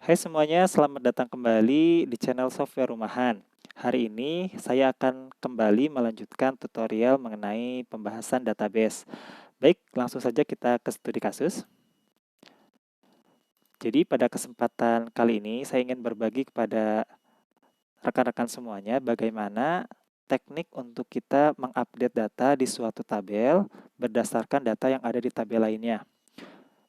Hai semuanya, selamat datang kembali di channel Software Rumahan. Hari ini saya akan kembali melanjutkan tutorial mengenai pembahasan database. Baik, langsung saja kita ke studi kasus. Jadi pada kesempatan kali ini saya ingin berbagi kepada rekan-rekan semuanya bagaimana teknik untuk kita mengupdate data di suatu tabel berdasarkan data yang ada di tabel lainnya.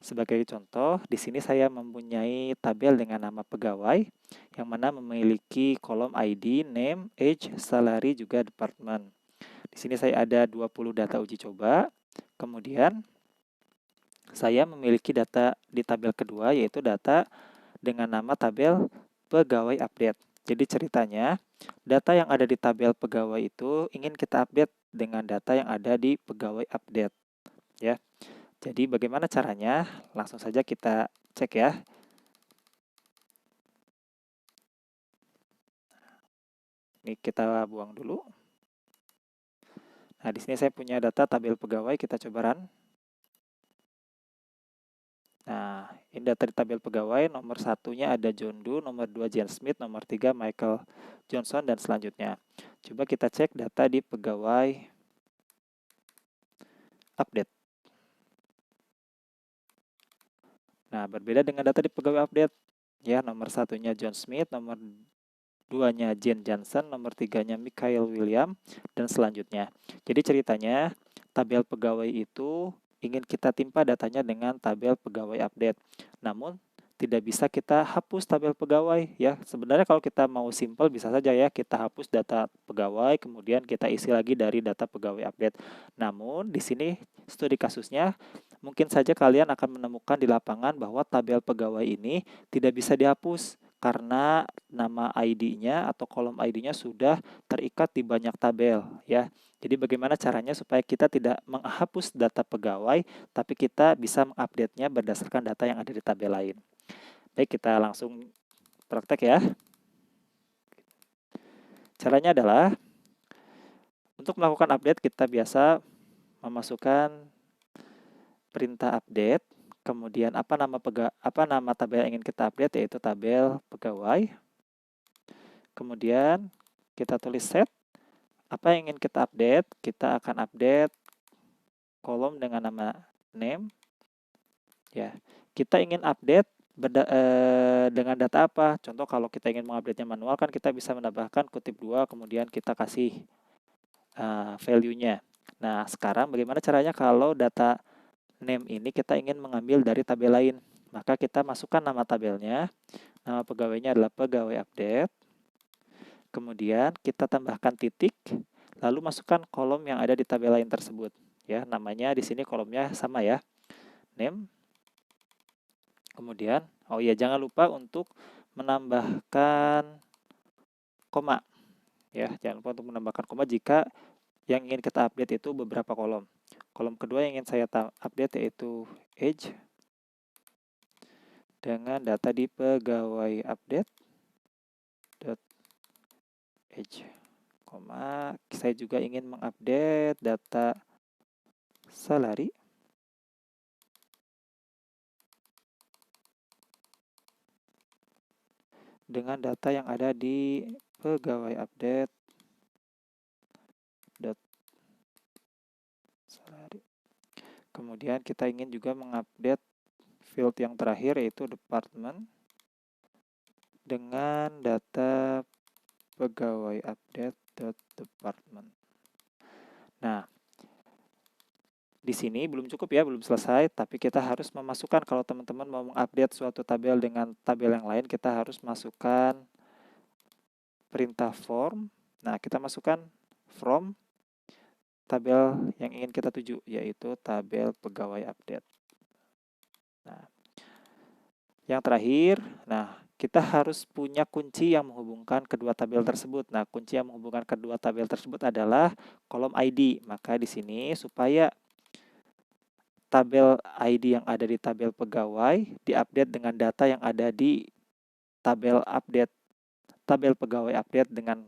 Sebagai contoh, di sini saya mempunyai tabel dengan nama pegawai yang mana memiliki kolom ID, name, age, salary, juga department. Di sini saya ada 20 data uji coba. Kemudian saya memiliki data di tabel kedua yaitu data dengan nama tabel pegawai update. Jadi ceritanya, data yang ada di tabel pegawai itu ingin kita update dengan data yang ada di pegawai update, ya. Jadi bagaimana caranya? Langsung saja kita cek ya. Ini kita buang dulu. Nah, di sini saya punya data tabel pegawai, kita coba run. Nah, ini data di tabel pegawai, nomor satunya ada John Doe, nomor 2 Jan Smith, nomor 3 Michael Johnson, dan selanjutnya. Coba kita cek data di pegawai update. Nah, berbeda dengan data di pegawai update. Ya, nomor satunya John Smith, nomor 2-nya Jen Johnson, nomor 3-nya Michael William, dan selanjutnya. Jadi ceritanya, tabel pegawai itu ingin kita timpa datanya dengan tabel pegawai update. Namun, tidak bisa kita hapus tabel pegawai ya. Sebenarnya kalau kita mau simple bisa saja ya kita hapus data pegawai kemudian kita isi lagi dari data pegawai update. Namun di sini studi kasusnya mungkin saja kalian akan menemukan di lapangan bahwa tabel pegawai ini tidak bisa dihapus karena nama ID-nya atau kolom ID-nya sudah terikat di banyak tabel ya. Jadi bagaimana caranya supaya kita tidak menghapus data pegawai tapi kita bisa mengupdate-nya berdasarkan data yang ada di tabel lain. Baik, kita langsung praktek ya. Caranya adalah untuk melakukan update kita biasa memasukkan perintah update, kemudian apa nama tabel yang ingin kita update yaitu tabel pegawai. Kemudian kita tulis set apa yang ingin kita update, kita akan update kolom dengan nama name. Ya, kita ingin update dengan data apa? Contoh kalau kita ingin mengupdate-nya manual kan kita bisa menambahkan kutip 2 kemudian kita kasih value-nya. Nah, sekarang bagaimana caranya kalau data name ini kita ingin mengambil dari tabel lain? Maka kita masukkan nama tabelnya, nama pegawainya adalah pegawai update. Kemudian kita tambahkan titik, lalu masukkan kolom yang ada di tabel lain tersebut. Ya, namanya di sini kolomnya sama ya, name. Kemudian, oh iya jangan lupa untuk menambahkan koma. Ya, jangan lupa untuk menambahkan koma jika yang ingin kita update itu beberapa kolom. Kolom kedua yang ingin saya update yaitu age dengan data di pegawai update age, koma. Saya juga ingin mengupdate data salary dengan data yang ada di pegawai update salary. Kemudian kita ingin juga mengupdate field yang terakhir yaitu department dengan data pegawai update.department. Nah, di sini belum cukup ya, belum selesai, tapi kita harus memasukkan kalau teman-teman mau mengupdate suatu tabel dengan tabel yang lain, kita harus masukkan perintah form. Nah, kita masukkan from tabel yang ingin kita tuju, yaitu tabel pegawai update. Nah, yang terakhir, kita harus punya kunci yang menghubungkan kedua tabel tersebut. Nah, kunci yang menghubungkan kedua tabel tersebut adalah kolom ID. Maka di sini supaya tabel ID yang ada di tabel pegawai diupdate dengan data yang ada di tabel pegawai update dengan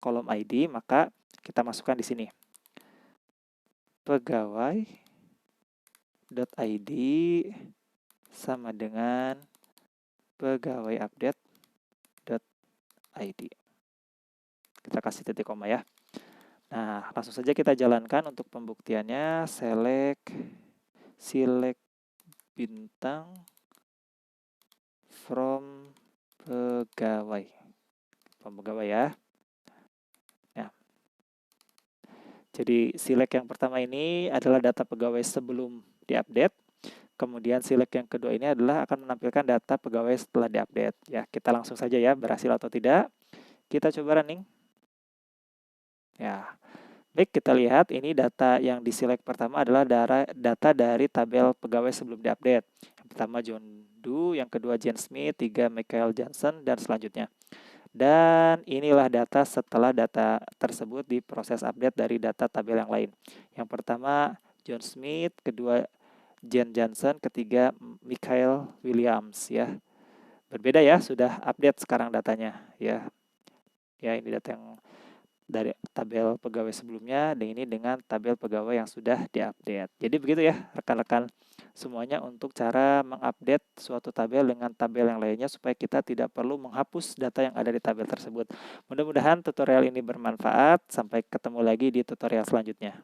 kolom ID, maka kita masukkan di sini pegawai.id sama dengan pegawai update.id. Kita kasih titik koma ya. Nah, langsung saja kita jalankan untuk pembuktiannya. Select bintang from pegawai ya. Nah, jadi select yang pertama ini adalah data pegawai sebelum diupdate. Kemudian select yang kedua ini adalah akan menampilkan data pegawai setelah diupdate. Ya, kita langsung saja ya, berhasil atau tidak. Kita coba running. Ya, baik, kita lihat ini data yang di-select pertama adalah data dari tabel pegawai sebelum diupdate. Yang pertama John Doe, yang kedua Jane Smith, 3 Michael Johnson, dan selanjutnya. Dan inilah data setelah data tersebut diproses update dari data tabel yang lain. Yang pertama John Smith, kedua Jane Johnson, ketiga Michael Williams ya. Berbeda ya, sudah update sekarang datanya ya. Ya, ini data yang dari tabel pegawai sebelumnya dan ini dengan tabel pegawai yang sudah diupdate. Jadi begitu ya rekan-rekan semuanya untuk cara mengupdate suatu tabel dengan tabel yang lainnya supaya kita tidak perlu menghapus data yang ada di tabel tersebut. Mudah-mudahan tutorial ini bermanfaat. Sampai ketemu lagi di tutorial selanjutnya.